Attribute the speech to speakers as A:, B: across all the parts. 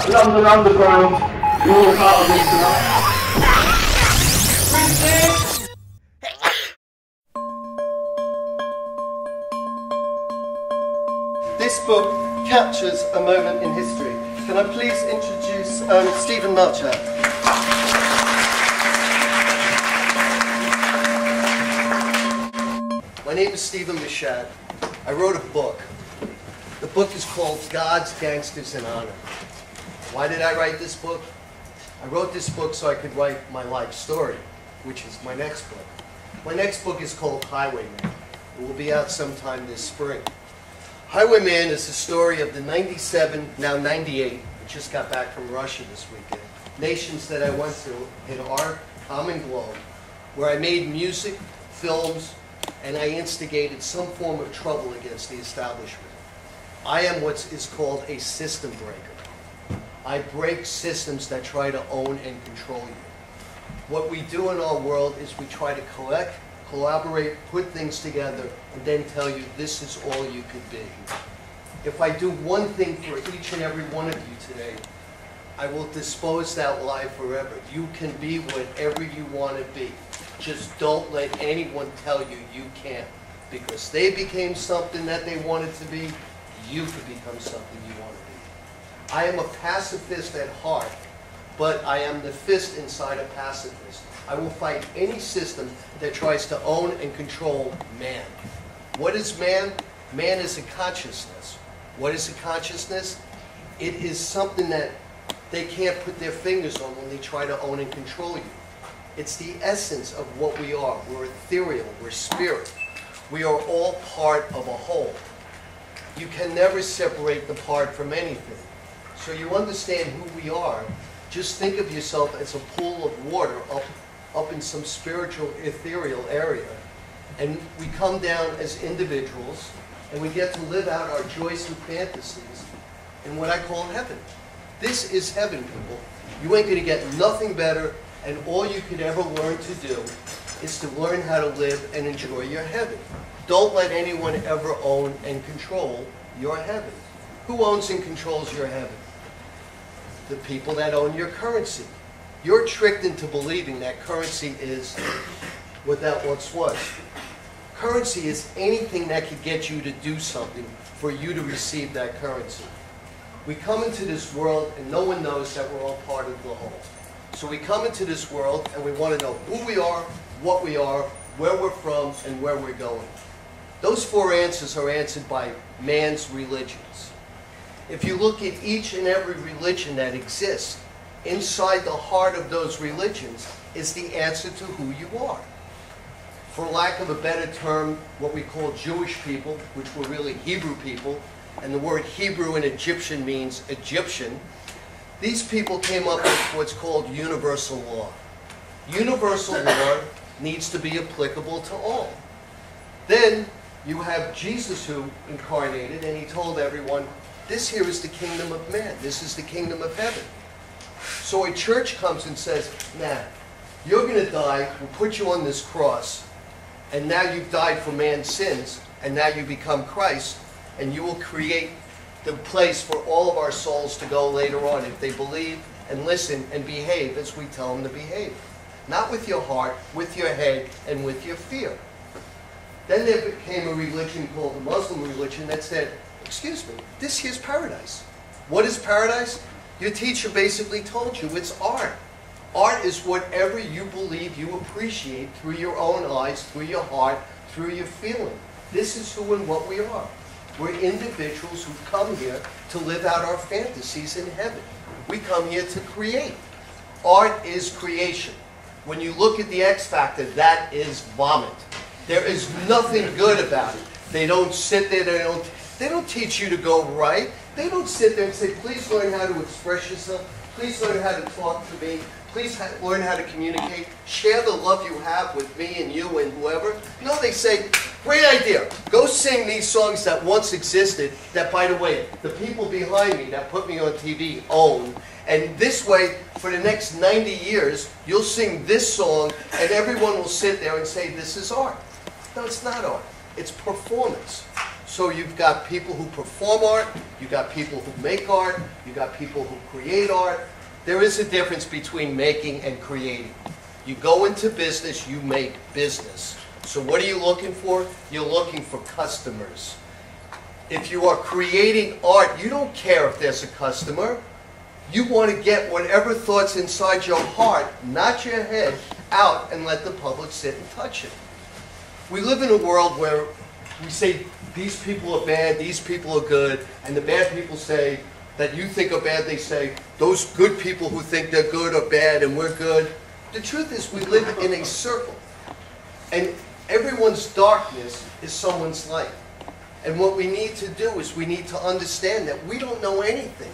A: London Underground, you're all part of this tonight.
B: This book captures a moment in history. Can I please introduce Stephen Machat? My name is Stephen Machat. I wrote a book. The book is called Gods, Gangsters, and Honor. Why did I write this book? I wrote this book so I could write my life story, which is my next book. My next book is called Highwayman. It will be out sometime this spring. Highwayman is the story of the 97, now 98, I just got back from Russia this weekend, nations that I went to in our common globe, where I made music, films, and I instigated some form of trouble against the establishment. I am what is called a system breaker. I break systems that try to own and control you. What we do in our world is we try to collect, collaborate, put things together, and then tell you this is all you could be. If I do one thing for each and every one of you today, I will dispose that lie forever. You can be whatever you want to be. Just don't let anyone tell you you can't. Because they became something that they wanted to be, you could become something you want to be. I am a pacifist at heart, but I am the fist inside a pacifist. I will fight any system that tries to own and control man. What is man? Man is a consciousness. What is a consciousness? It is something that they can't put their fingers on when they try to own and control you. It's the essence of what we are. We're ethereal, we're spirit. We are all part of a whole. You can never separate the part from anything. So you understand who we are. Just think of yourself as a pool of water up in some spiritual, ethereal area. And we come down as individuals, and we get to live out our joys and fantasies in what I call heaven. This is heaven, people. You ain't going to get nothing better, and all you could ever learn to do is to learn how to live and enjoy your heaven. Don't let anyone ever own and control your heaven. Who owns and controls your heaven? The people that own your currency. You're tricked into believing that currency is what that once was. Currency is anything that could get you to do something for you to receive that currency. We come into this world and no one knows that we're all part of the whole. So we come into this world and we want to know who we are, what we are, where we're from, and where we're going. Those four answers are answered by man's religions. If you look at each and every religion that exists, inside the heart of those religions is the answer to who you are. For lack of a better term, what we call Jewish people, which were really Hebrew people, and the word Hebrew in Egyptian means Egyptian, these people came up with what's called universal law. Universal law needs to be applicable to all. Then you have Jesus who incarnated, and he told everyone, this here is the kingdom of man. This is the kingdom of heaven. So a church comes and says, nah, you're going to die, we'll put you on this cross, and now you've died for man's sins, and now you become Christ, and you will create the place for all of our souls to go later on if they believe and listen and behave as we tell them to behave. Not with your heart, with your head, and with your fear. Then there became a religion called the Muslim religion that said, excuse me, this here's paradise. What is paradise? Your teacher basically told you it's art. Art is whatever you believe you appreciate through your own eyes, through your heart, through your feeling. This is who and what we are. We're individuals who come here to live out our fantasies in heaven. We come here to create. Art is creation. When you look at the X Factor, that is vomit. There is nothing good about it. They don't sit there, they don't teach you to go right. They don't sit there and say, please learn how to express yourself. Please learn how to talk to me. Please learn how to communicate. Share the love you have with me and you and whoever. No, they say, great idea. Go sing these songs that once existed that, by the way, the people behind me that put me on TV own. And this way, for the next 90 years, you'll sing this song and everyone will sit there and say, this is art. No, it's not art. It's performance. So you've got people who perform art, you've got people who make art, you've got people who create art. There is a difference between making and creating. You go into business, you make business. So what are you looking for? You're looking for customers. If you are creating art, you don't care if there's a customer. You want to get whatever thoughts inside your heart, not your head, out and let the public sit and touch it. We live in a world where we say these people are bad, these people are good, and the bad people say that you think are bad, they say those good people who think they're good are bad and we're good. The truth is we live in a circle, and everyone's darkness is someone's light. And what we need to do is we need to understand that we don't know anything.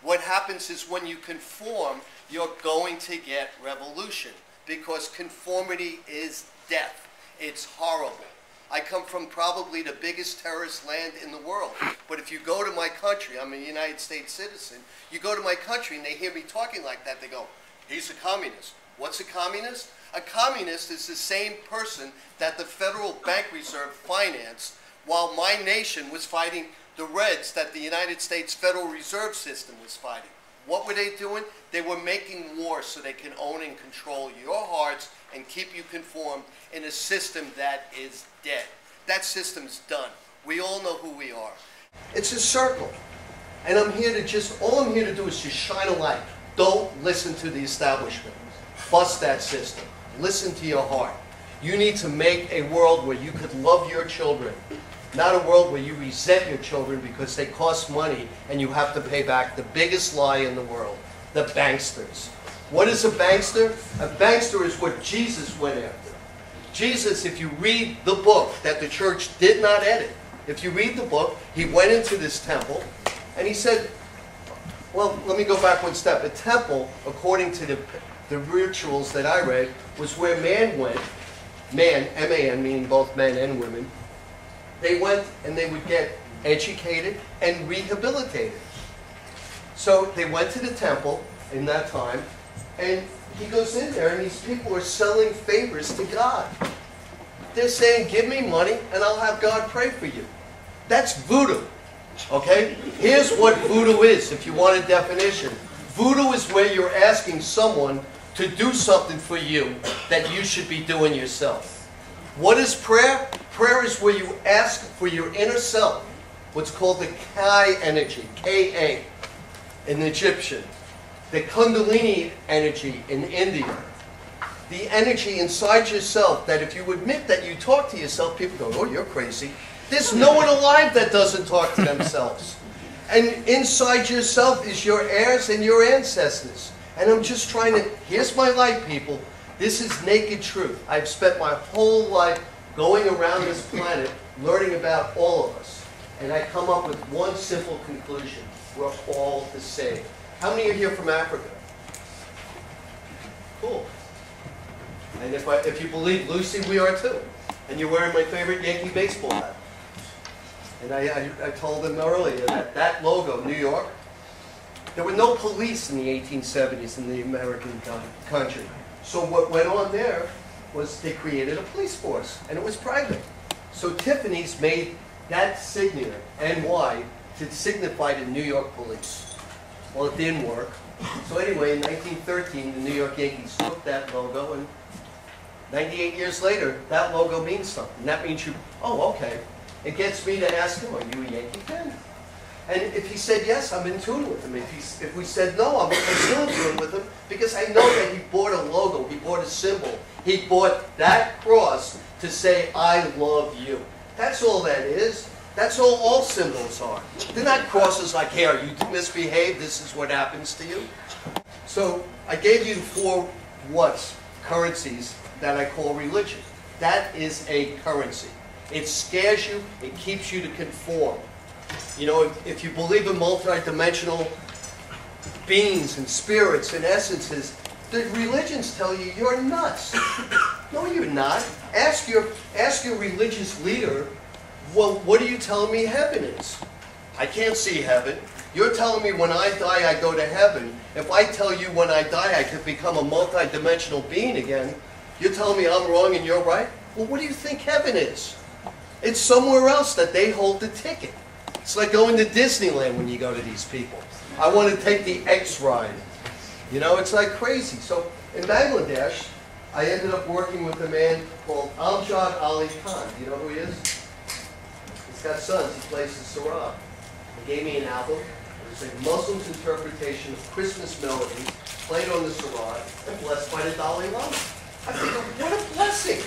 B: What happens is when you conform, you're going to get revolution, because conformity is death. It's horrible. I come from probably the biggest terrorist land in the world. But if you go to my country, I'm a United States citizen, you go to my country and they hear me talking like that, they go, he's a communist. What's a communist? A communist is the same person that the Federal Bank Reserve financed while my nation was fighting the Reds that the United States Federal Reserve System was fighting. What were they doing? They were making war so they can own and control your hearts and keep you conformed in a system that is dead. That system's done. We all know who we are. It's a circle. And all I'm here to do is just shine a light. Don't listen to the establishment. Bust that system. Listen to your heart. You need to make a world where you could love your children. Not a world where you resent your children because they cost money and you have to pay back the biggest lie in the world, the banksters. What is a bankster? A bankster is what Jesus went after. Jesus, if you read the book that the church did not edit, if you read the book, he went into this temple and he said, well, let me go back one step. A temple, according to the rituals that I read, was where man went, man, M-A-N, meaning both men and women. They went and they would get educated and rehabilitated. So they went to the temple in that time, and he goes in there and these people are selling favors to God. They're saying, give me money and I'll have God pray for you. That's voodoo, okay? Here's what voodoo is, if you want a definition. Voodoo is where you're asking someone to do something for you that you should be doing yourself. What is prayer? Prayer is where you ask for your inner self, what's called the Kai energy, K-A, in Egyptian, the Kundalini energy in India, the energy inside yourself that if you admit that you talk to yourself, people go, oh, you're crazy. There's no one alive that doesn't talk to themselves. And inside yourself is your heirs and your ancestors. And I'm just trying to, here's my light, people. This is naked truth. I've spent my whole life going around this planet learning about all of us. And I come up with one simple conclusion. We're all the same. How many are here from Africa? Cool. And if you believe Lucy, we are too. And you're wearing my favorite Yankee baseball hat. And I told them earlier that that logo, New York, there were no police in the 1870s in the American country. So what went on there was they created a police force, and it was private. So Tiffany's made that signature, NY, to signify the New York police. Well, it didn't work. So anyway, in 1913, the New York Yankees took that logo, and 98 years later, that logo means something. That means you, oh, okay. It gets me to ask him, are you a Yankee fan? And if he said yes, I'm in tune with him. If we said no, I'm still in tune with him, because I know that he bought a logo, he bought a symbol. He bought that cross to say, I love you. That's all that is. That's all symbols are. They're not crosses like, hey, you misbehave, this is what happens to you. So I gave you 4 what's, currencies, that I call religion. That is a currency. It scares you, it keeps you to conform. You know, if you believe in multidimensional beings and spirits and essences, the religions tell you you're nuts. No, you're not. Ask your religious leader, well, what are you telling me heaven is? I can't see heaven. You're telling me when I die I go to heaven. If I tell you when I die I could become a multidimensional being again, you're telling me I'm wrong and you're right? Well, what do you think heaven is? It's somewhere else that they hold the ticket. It's like going to Disneyland when you go to these people. I want to take the X ride. You know, it's like crazy. So in Bangladesh, I ended up working with a man called Amjad Ali Khan. Do you know who he is? He's got sons. He plays the sarab. He gave me an album. It was a Muslim's interpretation of Christmas melodies played on the sarab and blessed by the Dalai Lama. I figured, what a blessing.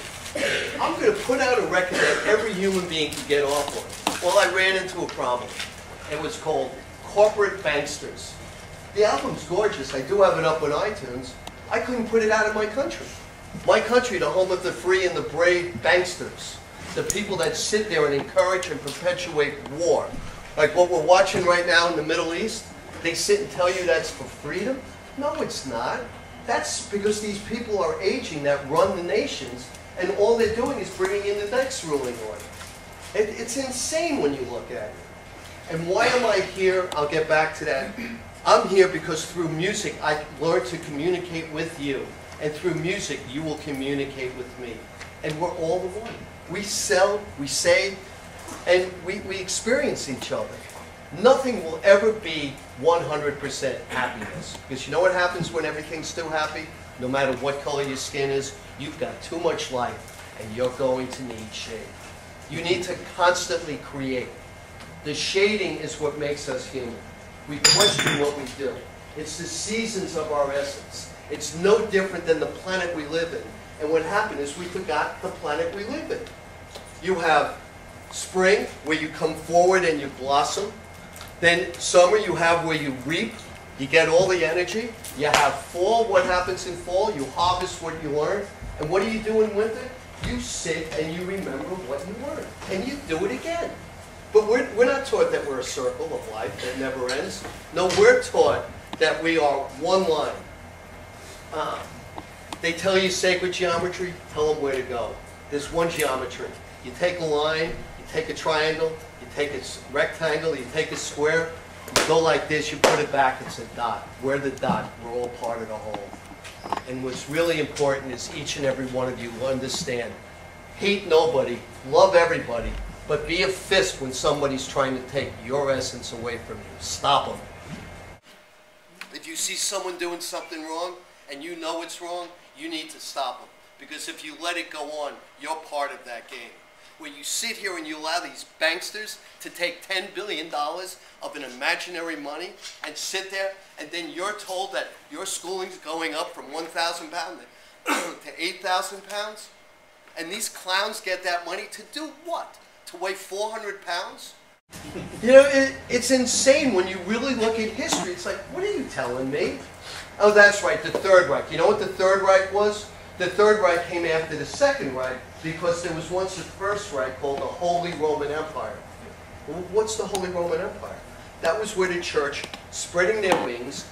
B: I'm going to put out a record that every human being can get off on. Well, I ran into a problem. It was called Corporate Banksters. The album's gorgeous. I do have it up on iTunes. I couldn't put it out in my country. My country, the home of the free and the brave banksters. The people that sit there and encourage and perpetuate war. Like what we're watching right now in the Middle East. They sit and tell you that's for freedom? No, it's not. That's because these people are aging that run the nations, and all they're doing is bringing in the next ruling order. It's insane when you look at it. And why am I here? I'll get back to that. I'm here because through music, I learned to communicate with you. And through music, you will communicate with me. And we're all the one. We sell, we save, and we experience each other. Nothing will ever be 100% happiness. Because you know what happens when everything's too happy? No matter what color your skin is, you've got too much life, and you're going to need shade. You need to constantly create. The shading is what makes us human. We question what we do. It's the seasons of our essence. It's no different than the planet we live in. And what happened is we forgot the planet we live in. You have spring, where you come forward and you blossom. Then summer, you have where you reap. You get all the energy. You have fall. What happens in fall? You harvest what you learn. And what do you do in winter? You sit and you remember what you learned. And you do it again. But we're not taught that we're a circle of life that never ends. No, we're taught that we are one line. They tell you sacred geometry, tell them where to go. There's one geometry. You take a line, you take a triangle, you take a rectangle, you take a square, you go like this, you put it back, it's a dot. We're the dot. We're all part of the whole. And what's really important is each and every one of you will understand. Hate nobody, love everybody, but be a fist when somebody's trying to take your essence away from you. Stop them. If you see someone doing something wrong and you know it's wrong, you need to stop them. Because if you let it go on, you're part of that game. Where you sit here and you allow these banksters to take $10 billion of an imaginary money and sit there, and then you're told that your schooling's going up from 1,000 pounds to 8,000 pounds? And these clowns get that money to do what? To weigh 400 pounds? You know, it's insane when you really look at history. It's like, what are you telling me? Oh, that's right, the Third Reich. You know what the Third Reich was? The Third Reich came after the Second Reich because there was once a First Reich called the Holy Roman Empire. Well, what's the Holy Roman Empire? That was where the church, spreading their wings,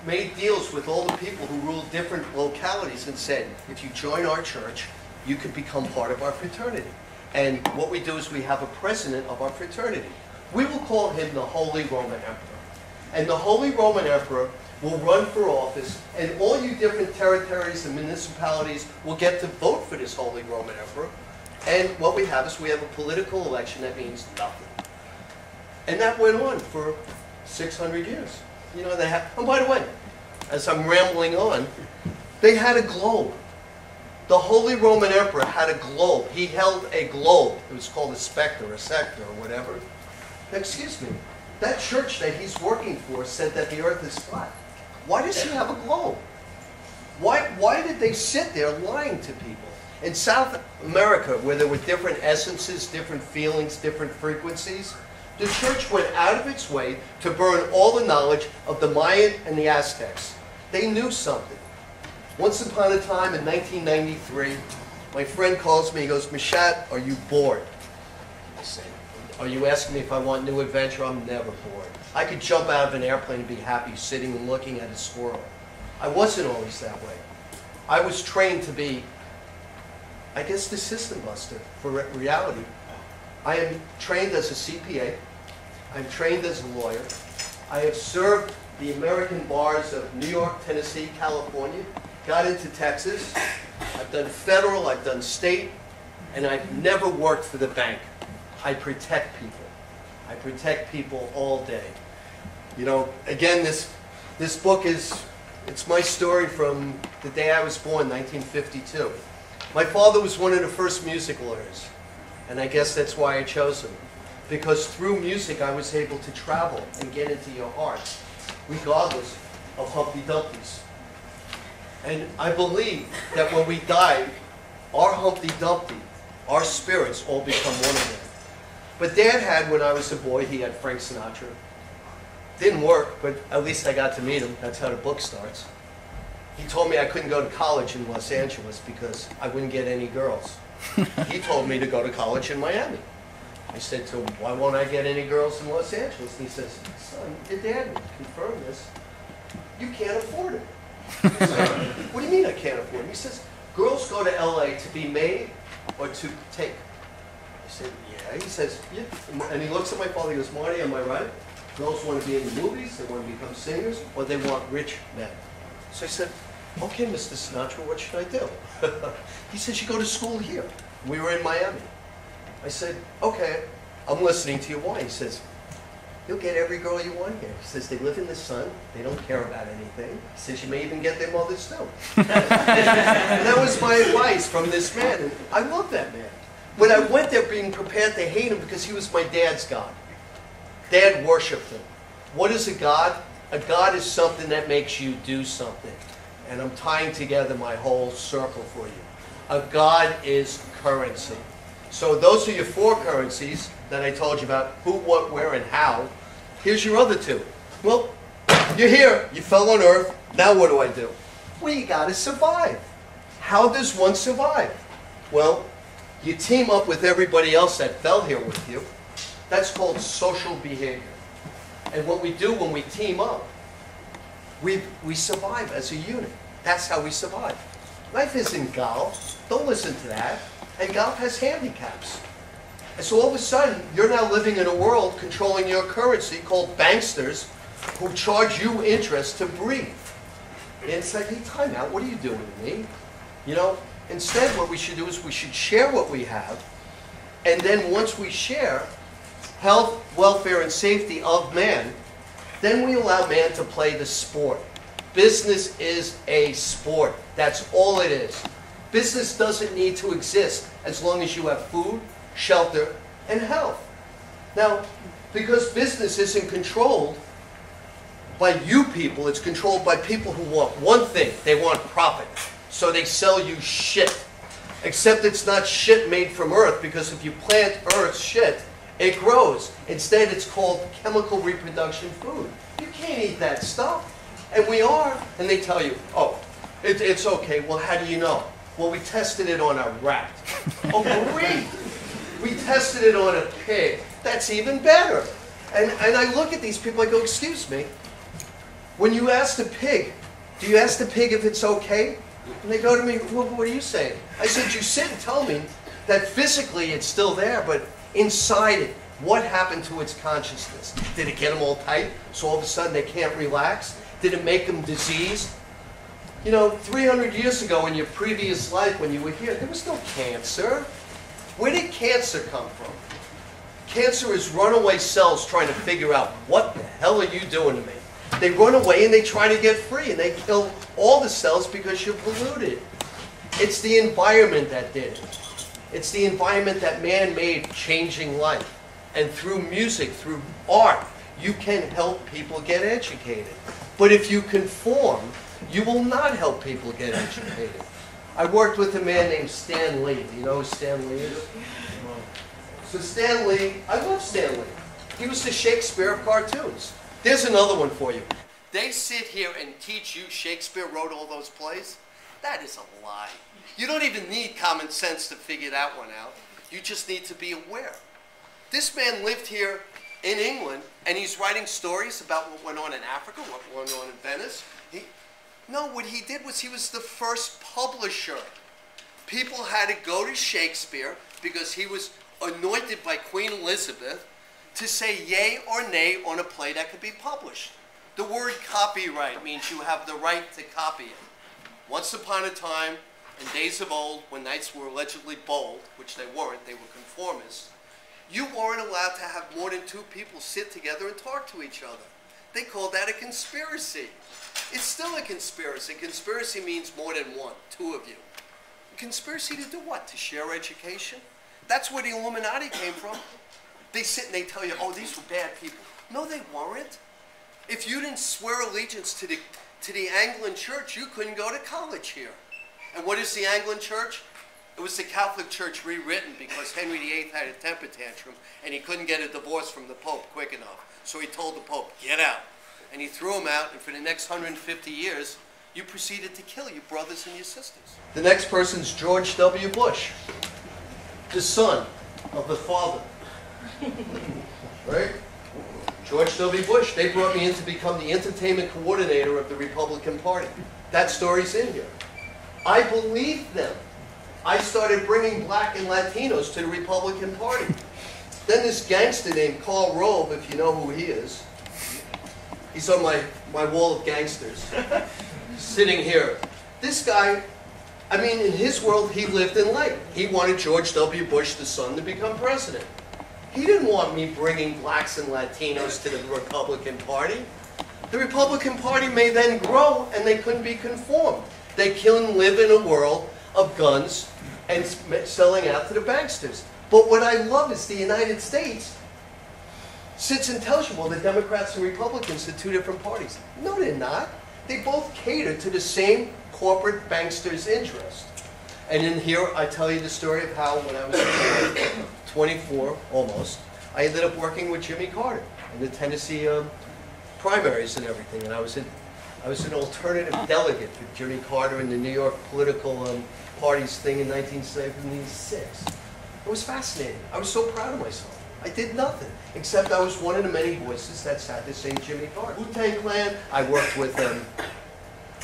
B: made deals with all the people who ruled different localities and said, if you join our church, you could become part of our fraternity. And what we do is we have a president of our fraternity. We will call him the Holy Roman Emperor. And the Holy Roman Emperor will run for office, and all you different territories and municipalities will get to vote for this Holy Roman Emperor. And what we have is we have a political election that means nothing. And that went on for 600 years. You know, they have, and by the way, as I'm rambling on, they had a globe. The Holy Roman Emperor had a globe. He held a globe. It was called a specter, a sector, or whatever. Excuse me. That church that he's working for said that the earth is flat. Why does he have a globe? Why did they sit there lying to people? In South America, where there were different essences, different feelings, different frequencies, the church went out of its way to burn all the knowledge of the Mayan and the Aztecs. They knew something. Once upon a time in 1993, my friend calls me, he goes, Machat, are you bored? I say, are you asking me if I want new adventure? I'm never bored. I could jump out of an airplane and be happy sitting and looking at a squirrel. I wasn't always that way. I was trained to be, I guess, the system buster for reality. I am trained as a CPA. I'm trained as a lawyer. I have served the American bars of New York, Tennessee, California, got into Texas. I've done federal, I've done state, and I've never worked for the bank. I protect people. I protect people all day. You know, again, this book it's my story from the day I was born, 1952. My father was one of the first music lawyers, and I guess that's why I chose him. Because through music, I was able to travel and get into your heart, regardless of Humpty Dumpty's. And I believe that when we die, our Humpty Dumpty, our spirits all become one again. But Dad had, when I was a boy, he had Frank Sinatra. Didn't work, but at least I got to meet him. That's how the book starts. He told me I couldn't go to college in Los Angeles because I wouldn't get any girls. He told me to go to college in Miami. I said to him, why won't I get any girls in Los Angeles? And he says, son, your dad would confirm this. You can't afford it. I said, what do you mean I can't afford it? He says, girls go to LA to be made or to take. I said, yeah. He says, yeah. And he looks at my father, he goes, Marty, am I right? Girls want to be in the movies, they want to become singers, or they want rich men. So I said, okay, Mr. Sinatra, what should I do? He says, you go to school here. We were in Miami. I said, okay, I'm listening to you. Why? He says, you'll get every girl you want here. He says, they live in the sun, they don't care about anything. He says, you may even get their mothers too. And that was my advice from this man, and I love that man. But I went there being prepared to hate him because he was my dad's God. Dad worshipped him. What is a God? A God is something that makes you do something. And I'm tying together my whole circle for you. A God is currency. So those are your four currencies that I told you about: who, what, where, and how. Here's your other two. Well, you're here. You fell on earth. Now what do I do? Well, you got to survive. How does one survive? Well, you team up with everybody else that fell here with you. That's called social behavior. And what we do when we team up, we survive as a unit. That's how we survive. Life isn't golf. Don't listen to that. And golf has handicaps. And so all of a sudden, you're now living in a world controlling your currency called banksters who charge you interest to breathe. And it's like, hey, time out. What are you doing to me? You know, instead what we should do is we should share what we have. And then once we share health, welfare, and safety of man, then we allow man to play the sport. Business is a sport. That's all it is. Business doesn't need to exist as long as you have food, shelter, and health. Now, because business isn't controlled by you people, it's controlled by people who want one thing. They want profit. So they sell you shit. Except it's not shit made from earth, because if you plant earth's shit, it grows. Instead, it's called chemical reproduction food. You can't eat that stuff. And we are. And they tell you, oh, it's okay. Well, how do you know? Well, we tested it on a rat. Oh, great. We tested it on a pig. That's even better. And I look at these people, I go, excuse me. When you ask the pig, do you ask the pig if it's okay? And they go to me, well, what are you saying? I said, you sit and tell me that physically it's still there, but inside it, what happened to its consciousness? Did it get them all tight, so all of a sudden they can't relax? Did it make them diseased? You know, 300 years ago in your previous life when you were here, there was no cancer. Where did cancer come from? Cancer is runaway cells trying to figure out, what the hell are you doing to me? They run away and they try to get free, and they kill all the cells because you're polluted. It's the environment that did it. It's the environment that man made changing life. And through music, through art, you can help people get educated. But if you conform, you will not help people get educated. I worked with a man named Stan Lee. Do you know who Stan Lee is? So Stan Lee, I love Stan Lee. He was the Shakespeare of cartoons. There's another one for you. They sit here and teach you Shakespeare wrote all those plays. That is a lie. You don't even need common sense to figure that one out. You just need to be aware. This man lived here in England, and he's writing stories about what went on in Africa, what went on in Venice. No, what he did was he was the first publisher. People had to go to Shakespeare because he was anointed by Queen Elizabeth to say yay or nay on a play that could be published. The word copyright means you have the right to copy it. Once upon a time, in days of old, when knights were allegedly bold, which they weren't, they were conformists, you weren't allowed to have more than 2 people sit together and talk to each other. They called that a conspiracy. It's still a conspiracy. Conspiracy means more than 1, 2 of you. Conspiracy to do what? To share education? That's where the Illuminati came from. They sit and they tell you, oh, these were bad people. No, they weren't. If you didn't swear allegiance to the Anglican Church, you couldn't go to college here. And what is the Anglican Church? It was the Catholic Church rewritten because Henry VIII had a temper tantrum and he couldn't get a divorce from the Pope quick enough. So he told the Pope, get out. And he threw him out, and for the next 150 years, you proceeded to kill your brothers and your sisters. The next person's George W. Bush, the son of the father. Right? George W. Bush. They brought me in to become the entertainment coordinator of the Republican Party. That story's in here. I believed them. I started bringing black and Latinos to the Republican Party. Then this gangster named Karl Rove, if you know who he is, he's on my wall of gangsters, sitting here. This guy, I mean, in his world, he lived in light. He wanted George W. Bush, the son, to become president. He didn't want me bringing blacks and Latinos to the Republican Party. The Republican Party may then grow, and they couldn't be conformed. They couldn't live in a world of guns and selling out to the banksters. But what I love is the United States sits and tells you, well, the Democrats and Republicans are 2 different parties. No, they're not. They both cater to the same corporate banksters' interest. And in here, I tell you the story of how, when I was 24, almost, I ended up working with Jimmy Carter in the Tennessee primaries and everything. And I was an alternative delegate for Jimmy Carter in the New York political parties thing in 1976. It was fascinating. I was so proud of myself. I did nothing, except I was one of the many voices that sat to sing Jimmy Carter. Wu-Tang Clan, I worked with them.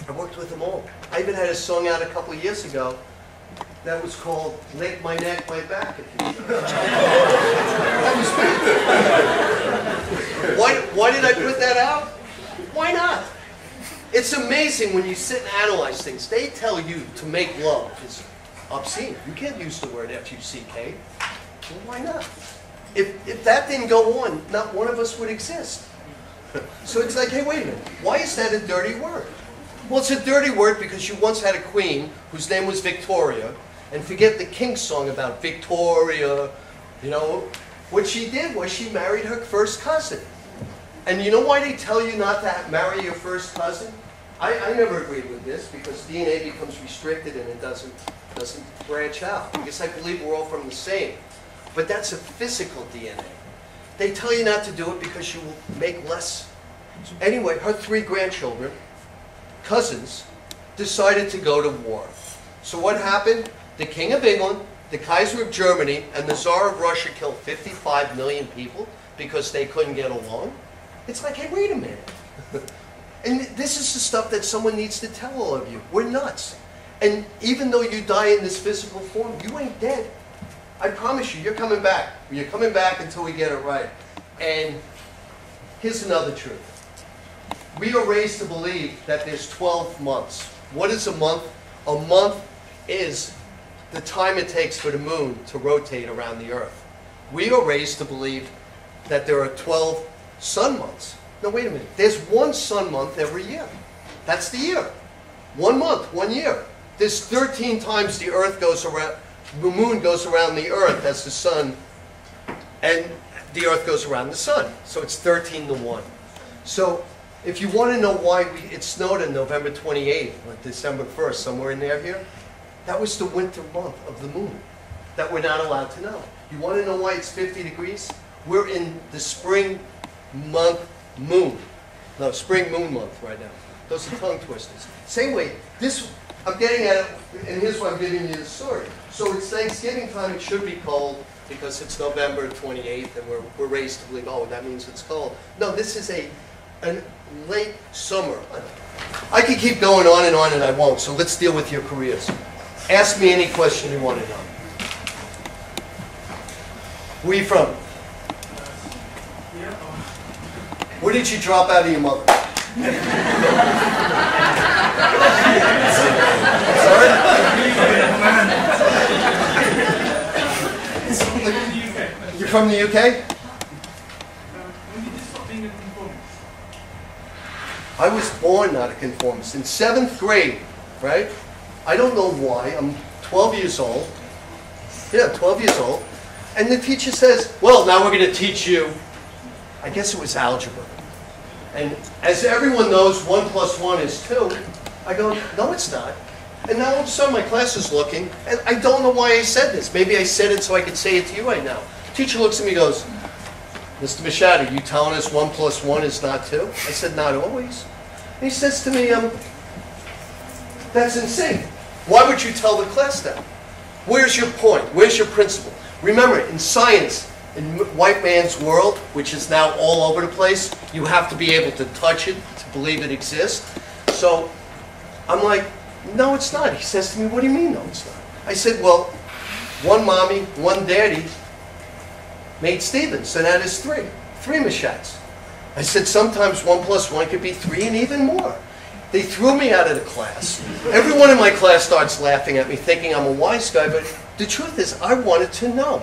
B: I worked with them all. I even had a song out a couple of years ago that was called Lake My Neck, My Back. That was me. Why did I put that out? Why not? It's amazing when you sit and analyze things. They tell you to make love is obscene. You can't use the word F-U-C-K. Well, why not? If that didn't go on, not one of us would exist. So it's like, hey, wait a minute. Why is that a dirty word? Well, it's a dirty word because you once had a queen whose name was Victoria, and forget the King song about Victoria, you know. What she did was she married her first cousin. And you know why they tell you not to marry your first cousin? I never agreed with this because DNA becomes restricted and it doesn't branch out. Because I believe we're all from the same. But that's a physical DNA. They tell you not to do it because you will make less. Anyway, her 3 grandchildren, cousins, decided to go to war. So what happened? The King of England, the Kaiser of Germany, and the Tsar of Russia killed 55 million people because they couldn't get along. It's like, hey, wait a minute. And this is the stuff that someone needs to tell all of you. We're nuts. And even though you die in this physical form, you ain't dead. I promise you, you're coming back. You're coming back until we get it right. And here's another truth. We are raised to believe that there's 12 months. What is a month? A month is the time it takes for the moon to rotate around the earth. We are raised to believe that there are 12 sun months. No, wait a minute. There's 1 sun month every year. That's the year. 1 month, 1 year. There's 13 times the earth goes around, the moon goes around the earth as the sun, and the earth goes around the sun. So it's 13 to 1. So if you want to know why it snowed on November 28th or December 1st, somewhere in there here, that was the winter month of the moon that we're not allowed to know. You want to know why it's 50 degrees? We're in the spring month moon. No, spring moon month right now. Those are tongue twisters. Same way, this, I'm getting at it, and here's why I'm giving you the story. So it's Thanksgiving time, it should be cold because it's November 28th and we're raised to believe, oh, that means it's cold. No, this is a late summer. I could keep going on and I won't, so let's deal with your careers. Ask me any question you want to know. Where are you from? Where did you drop out of your mother? Sorry? You're from the UK?
A: When did you stop being a conformist?
B: I was born not a conformist. In 7th grade, right? I don't know why. I'm 12 years old. Yeah, 12 years old. And the teacher says, well, now we're going to teach you, I guess it was algebra. And as everyone knows, 1 + 1 is 2. I go, no, it's not. And now all of a sudden my class is looking, and I don't know why I said this. Maybe I said it so I could say it to you right now. Teacher looks at me and goes, Mr. Machat, are you telling us 1 + 1 is not 2? I said, not always. And he says to me, that's insane. Why would you tell the class that? Where's your point? Where's your principle? Remember, in science, in white man's world, which is now all over the place, you have to be able to touch it to believe it exists. So I'm like, no, it's not. He says to me, what do you mean, no, it's not? I said, well, one mommy, one daddy made Stevens, so that is 3. 3 Machats. I said, sometimes 1 + 1 could be 3 and even more. They threw me out of the class. Everyone in my class starts laughing at me, thinking I'm a wise guy, but the truth is, I wanted to know.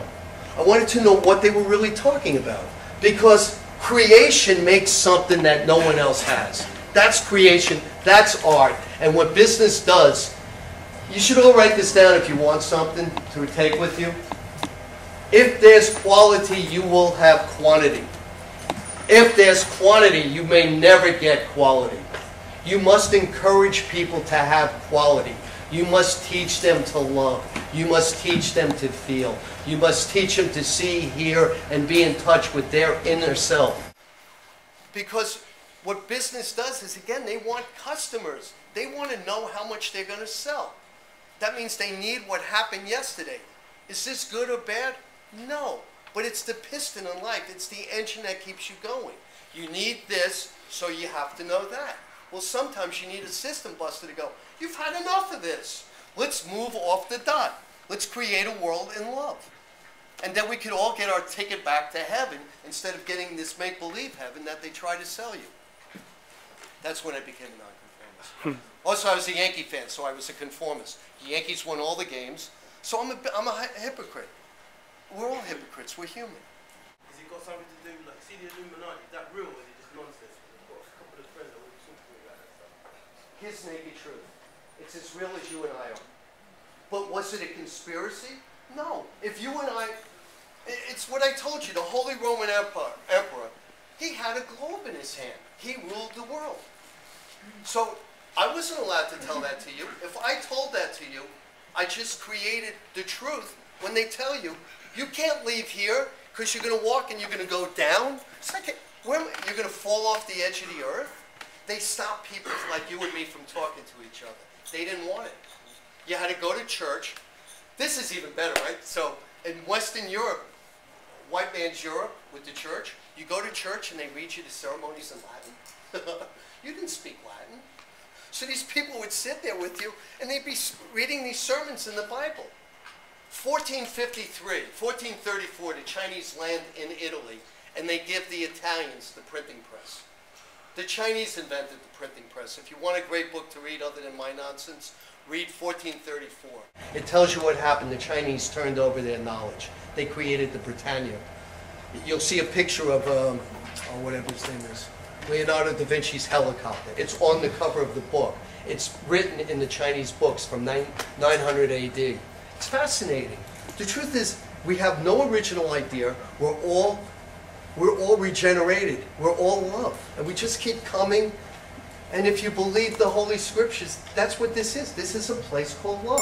B: I wanted to know what they were really talking about. Because creation makes something that no one else has. That's creation, that's art. And what business does, you should all write this down if you want something to take with you. If there's quality, you will have quantity. If there's quantity, you may never get quality. You must encourage people to have quality. You must teach them to love. You must teach them to feel. You must teach them to see, hear, and be in touch with their inner self. Because what business does is, again, they want customers. They want to know how much they're going to sell. That means they need what happened yesterday. Is this good or bad? No. But it's the piston in life. It's the engine that keeps you going. You need this, so you have to know that. Well, sometimes you need a system buster to go, you've had enough of this. Let's move off the dot. Let's create a world in love. And then we could all get our ticket back to heaven instead of getting this make-believe heaven that they try to sell you. That's when I became a nonconformist. Also, I was a Yankee fan, so I was a conformist. The Yankees won all the games, so I'm a hypocrite. We're all hypocrites. We're human.
C: Has it got something to do with, like, see the Illuminati? Is that real or is it just nonsense? I've got a couple of friends that will talk to me about that stuff.
B: Here's the naked truth. It's as real as you and I are. But was it a conspiracy? No. If you and I, it's what I told you, the Holy Roman Emperor, he had a globe in his hand. He ruled the world. So I wasn't allowed to tell that to you. If I told that to you, I just created the truth when they tell you, you can't leave here because you're going to walk and you're going to go down. It's like, you're going to fall off the edge of the earth. They stopped people like you and me from talking to each other. They didn't want it. You had to go to church. This is even better, right? So in Western Europe, white man's Europe with the church, you go to church and they read you the ceremonies in Latin. You didn't speak Latin. So these people would sit there with you and they'd be reading these sermons in the Bible. 1434, the Chinese land in Italy, and they give the Italians the printing press. The Chinese invented the printing press. If you want a great book to read other than my nonsense, read 1434. It tells you what happened. The Chinese turned over their knowledge. They created the Britannia. You'll see a picture of, whatever his name is, Leonardo da Vinci's helicopter. It's on the cover of the book. It's written in the Chinese books from 900 AD. It's fascinating. The truth is, we have no original idea. We're all regenerated. We're all love. And we just keep coming. And if you believe the Holy Scriptures, that's what this is. This is a place called love.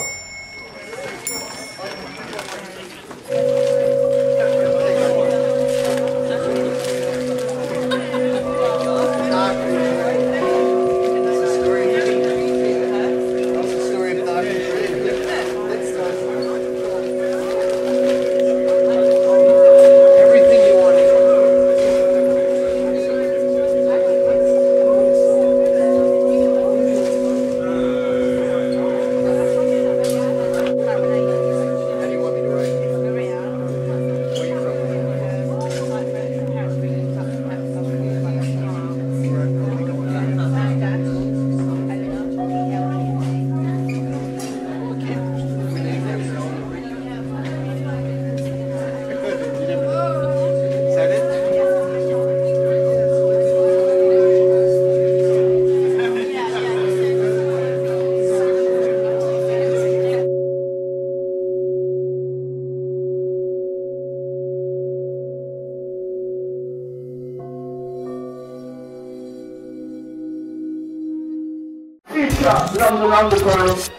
A: London Underground.